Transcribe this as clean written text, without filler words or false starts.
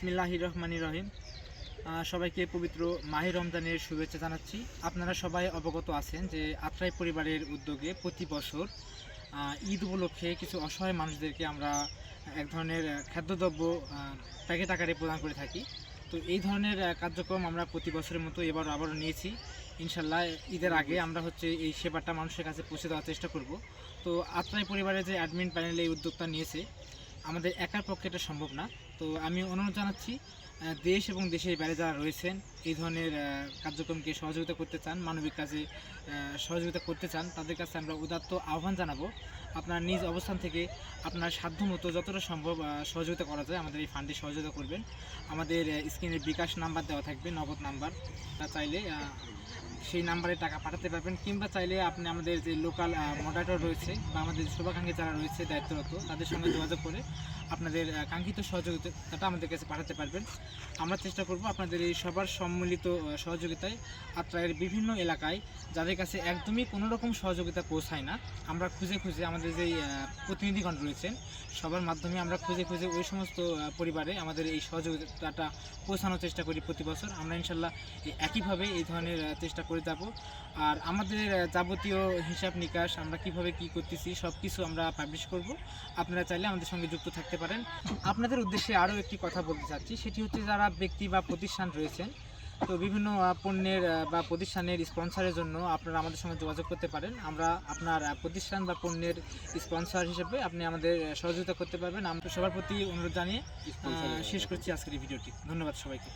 বিসমিল্লাহির রহমানির রহিম। সবাইকে পবিত্র মাহে রমজানের শুভেচ্ছা জানাচ্ছি। আপনারা সবাই অবগত আছেন যে আত্রাই পরিবারের উদ্যোগে প্রতি বছর ঈদ উপলক্ষে কিছু অসহায় মানুষদেরকে আমরা এক ধরনের খাদ্যদ্রব্য প্যাকেট আকারে প্রদান করে থাকি। তো এই ধরনের কার্যক্রম আমরা প্রতি বছরের মতো আবারও নিয়েছি। ইনশাল্লাহ ঈদের আগে আমরা এই সেবাটা মানুষের কাছে পৌঁছে দেওয়ার চেষ্টা করব। তো আত্রাই পরিবারের যে অ্যাডমিন প্যানেল এই উদ্যোগটা নিয়েছে, আমাদের একার পক্ষে এটা সম্ভব না। তো আমি অনুরোধ জানাচ্ছি, দেশ এবং দেশের বাইরে যারা রয়েছেন এই ধরনের কার্যক্রমকে সহযোগিতা করতে চান, মানবিক কাজে সহযোগিতা করতে চান, তাদের কাছে আমরা উদাত্ত আহ্বান জানাবো। আপনার নিজ অবস্থান থেকে আপনার সাধ্যমতো যতটা সম্ভব সহযোগিতা করা যায় আমাদের এই ফান্ডে সহযোগিতা করবেন। আমাদের স্ক্রিনের বিকাশ নাম্বার দেওয়া থাকবে, নগদ নাম্বার। তা চাইলে সেই নাম্বারে টাকা পাঠাতে পারবেন, কিংবা চাইলে আপনি আমাদের যে লোকাল মডারেটর রয়েছে বা আমাদের শুভাকাঙ্ক্ষী যারা রয়েছে দায়িত্বরত, তাদের সঙ্গে যোগাযোগ করে আপনাদের কাঙ্ক্ষিত সহযোগিতাটা আমাদের কাছে পাঠাতে পারবেন। আমরা চেষ্টা করব আপনাদের এই সবার সম্মিলিত সহযোগিতায় আত্রাইয়ের বিভিন্ন এলাকায় যাদের কাছে একদমই কোনো রকম সহযোগিতা পৌঁছায় না, আমরা খুঁজে আমাদের যেই প্রতিনিধিগণ রয়েছেন সবার মাধ্যমে আমরা খুঁজে ওই সমস্ত পরিবারে আমাদের এই সহযোগিতাটা পৌঁছানোর চেষ্টা করি প্রতি বছর। আমরা ইনশাল্লাহ একইভাবে এই ধরনের চেষ্টা করে যাব। আর আমাদের যাবতীয় হিসাব নিকাশ আমরা কিভাবে কি করতেছি সব কিছু আমরা পাবলিশ করব। আপনারা চাইলে আমাদের সঙ্গে যুক্ত থাকতে পারেন। আপনাদের উদ্দেশ্যে আরও একটি কথা বলতে চাচ্ছি, সেটি হচ্ছে যারা ব্যক্তি বা প্রতিষ্ঠান রয়েছেন, তো বিভিন্ন পণ্যের বা প্রতিষ্ঠানের স্পন্সরের জন্য আপনারা আমাদের সঙ্গে যোগাযোগ করতে পারেন। আমরা আপনার প্রতিষ্ঠান বা পণ্যের স্পন্সর হিসেবে আপনি আমাদের সহযোগিতা করতে পারবেন। আমরা সবার প্রতি অনুরোধ জানিয়ে শেষ করছি আজকের এই ভিডিওটি। ধন্যবাদ সবাইকে।